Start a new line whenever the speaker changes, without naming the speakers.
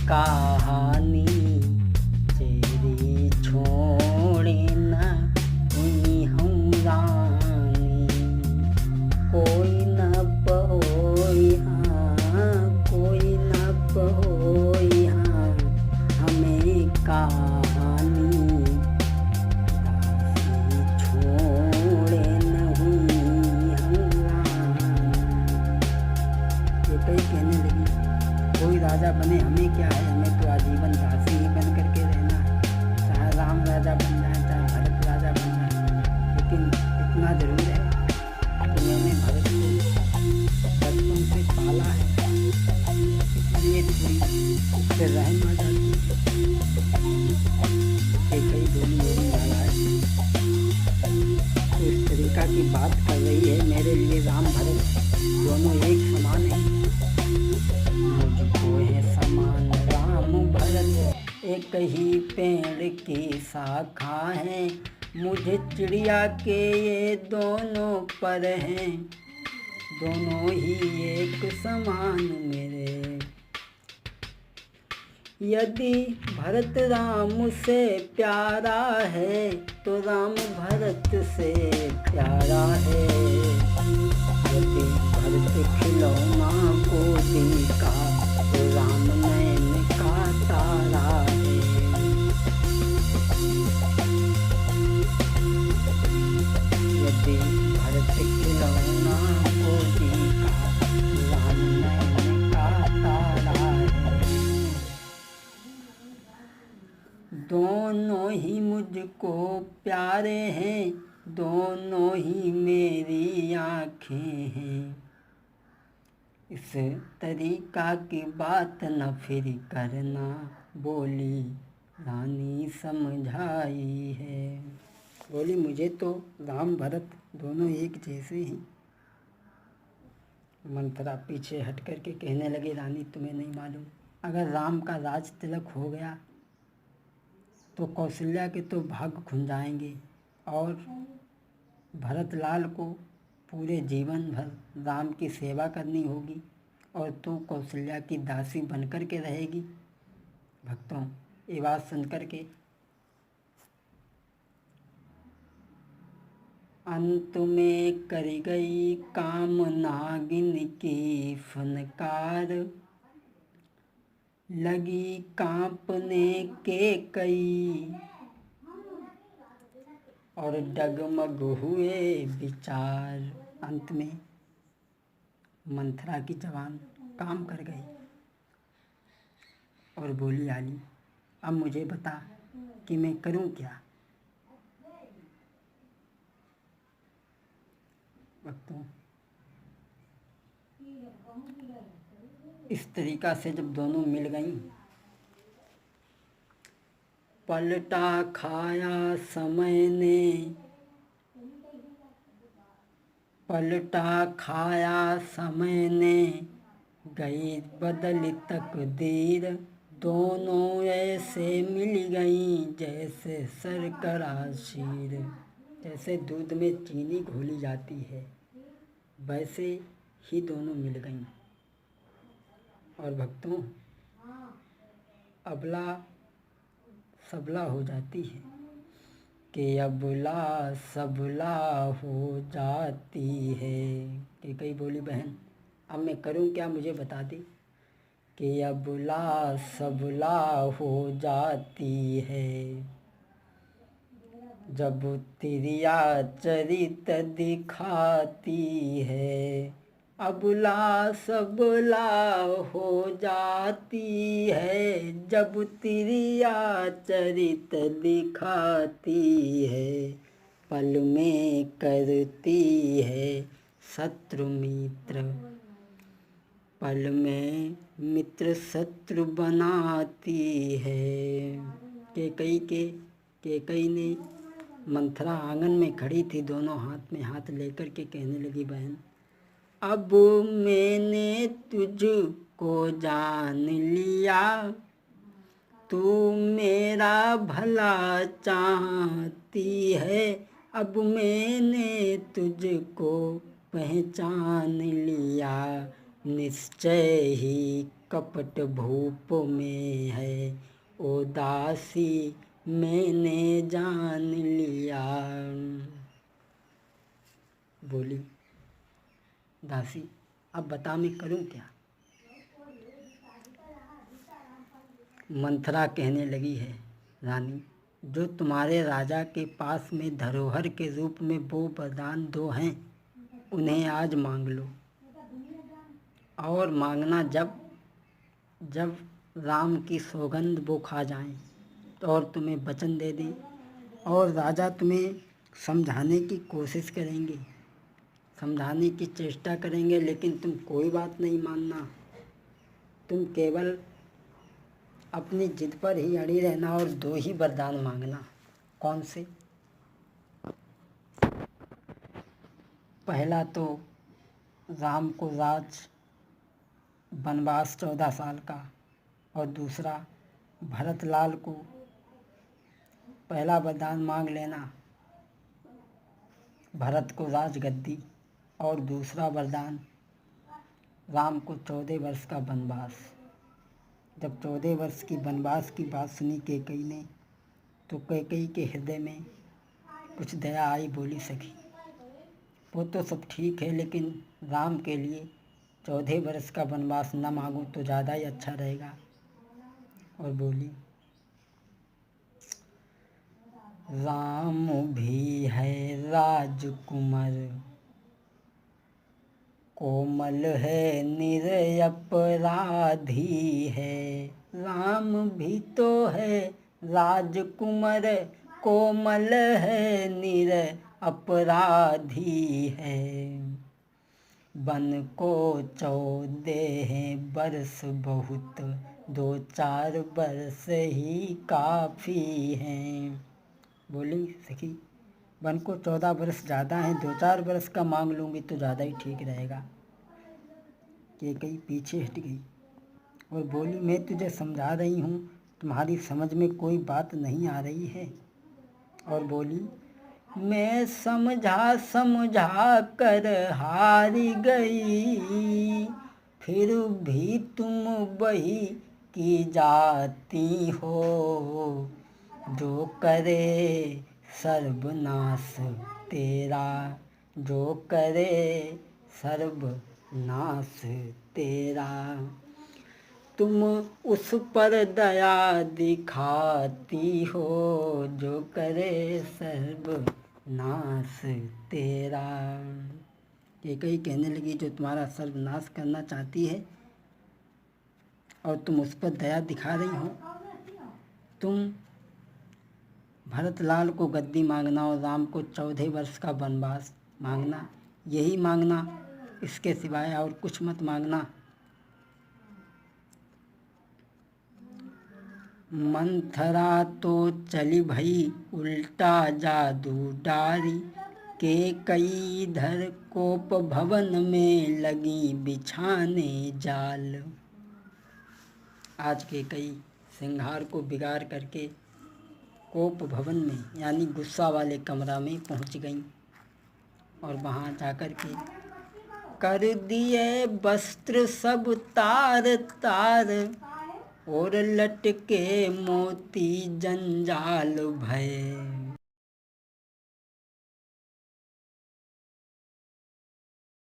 कहानी तेरी छोड़े न हुई हम रानी। कोई न पहोई हाँ, कोई न पहोई हाँ, हमें कहानी दासी छोड़े न हुई हम रानी। ये कई कहने लगी, कोई राजा बने हमें क्या है, हमें तो आजीवन दासी ही बन करके रहना है। चाहे राम राजा बन जाए, चाहे भरत राजा बन जाए, लेकिन इतना जरूर है कि मैंने भरत को बचपन से पाला है, इसलिए थोड़ी उससे रहम आ जाती है। कई बोली मेरी लाला है, तो इस तरीका की बात कर रही है। मेरे लिए राम भरत दोनों एक समान हैं। मुझको है समान राम भरत, एक ही पेड़ की शाखा है। मुझे चिड़िया के ये दोनों पर हैं, दोनों ही एक समान मेरे। यदि भरत राम से प्यारा है, तो राम भरत से प्यारा है। यदि भरत खिलौना गोदी का, तो राम नैन का तारा है। यदि भरत खिलौना गोदी का, तो राम नैन का तारा है। दोनों ही मुझको प्यारे हैं, दोनों ही मेरी आँखें हैं। इस तरीका की बात न फिर करना, बोली रानी समझाई है। बोली मुझे तो राम भरत दोनों एक जैसे हैं। मंथरा पीछे हट करके कहने लगे, रानी तुम्हें नहीं मालूम, अगर राम का राज तिलक हो गया तो कौशल्या के तो भाग खुल जाएंगे, और भरत लाल को पूरे जीवन भर राम की सेवा करनी होगी, और तू कौशल्या की दासी बनकर के रहेगी। भक्तों, ये बात सुन कर के अंत में कर गई काम नागिन की फनकार। लगी कांपने के कई, और डगमग हुए विचार। अंत में मंथरा की जवान काम कर गई और बोली, आली अब मुझे बता कि मैं करूं क्या। भक्तों, इस तरीका से जब दोनों मिल गईं, पलटा खाया समय ने, पलटा खाया समय ने, गई बदल तकदीर। दोनों ऐसे मिल गईं जैसे शर्करा शीर। जैसे दूध में चीनी घोली जाती है, वैसे ही दोनों मिल गईं। और भक्तों, अबला सबला हो जाती है कि अबला सबला हो जाती है। कि कई बोली, बहन अब मैं करूं क्या, मुझे बता दी। कि अबला सबला हो जाती है, जब तिरिया चरित दिखाती है। अबला सबला हो जाती है, जब तिरिया चरित दिखाती है। पल में करती है शत्रु मित्र, पल में मित्र शत्रु बनाती है। केकई ने, मंथरा आंगन में खड़ी थी, दोनों हाथ में हाथ लेकर के कहने लगी, बहन अब मैंने तुझको जान लिया, तू मेरा भला चाहती है। अब मैंने तुझको पहचान लिया, निश्चय ही कपट भूप में है, उदासी मैंने जान लिया। बोली दासी, अब बता मैं करूं क्या। मंथरा कहने लगी है, रानी, जो तुम्हारे राजा के पास में धरोहर के रूप में वो वरदान दो हैं, उन्हें आज मांग लो। और मांगना जब जब राम की सौगंध वो खा जाएं, और तुम्हें वचन दे दें, और राजा तुम्हें समझाने की कोशिश करेंगे, समझाने की चेष्टा करेंगे, लेकिन तुम कोई बात नहीं मानना। तुम केवल अपनी जिद पर ही अड़ी रहना और दो ही वरदान मांगना। कौन से? पहला तो राम को राज वनवास 14 साल का, और दूसरा भरतलाल को पहला वरदान मांग लेना, भरत को राजगद्दी, और दूसरा वरदान राम को 14 वर्ष का वनवास। जब 14 वर्ष की वनवास की बात सुनी कैकेयी ने, तो कैकेयी के हृदय में कुछ दया आई। बोली सखी, वो तो सब ठीक है, लेकिन राम के लिए 14 वर्ष का वनवास न मांगूं तो ज़्यादा ही अच्छा रहेगा। और बोली, राम भी है राजकुमार, कोमल है निरपराधी है। राम भी तो है राजकुमार, कोमल है निरपराधी है। बन को 14 वर्ष बहुत, 2-4 वर्ष ही काफ़ी हैं। बोली सखी, वन को 14 वर्ष ज़्यादा हैं, 2-4 वर्ष का मांग लूँगी तो ज़्यादा ही ठीक रहेगा। कैकेयी पीछे हट गई और बोली, मैं तुझे समझा रही हूँ, तुम्हारी समझ में कोई बात नहीं आ रही है। और बोली, मैं समझा कर हारी गई, फिर भी तुम वही की जाती हो, जो करे सर्वनाश तेरा, जो करे सर्वनाश तेरा। तुम उस पर दया दिखाती हो, जो करे सर्वनाश तेरा। कैकेयी कहने लगी, जो तुम्हारा सर्वनाश करना चाहती है और तुम उस पर दया दिखा रही हो, तुम भरतलाल को गद्दी मांगना और राम को 14 वर्ष का वनवास मांगना, यही मांगना, इसके सिवाय और कुछ मत मांगना। मंथरा तो चली भई उल्टा जादू डारी, कैकेयी इधर कोप भवन में लगी बिछाने जाल। आज कैकेयी सिंहार को बिगाड़ करके कोप भवन में यानी गुस्सा वाले कमरा में पहुंच गई, और वहां जाकर के कर दिए वस्त्र सब तार तार, और लटके मोती जंजाल भय।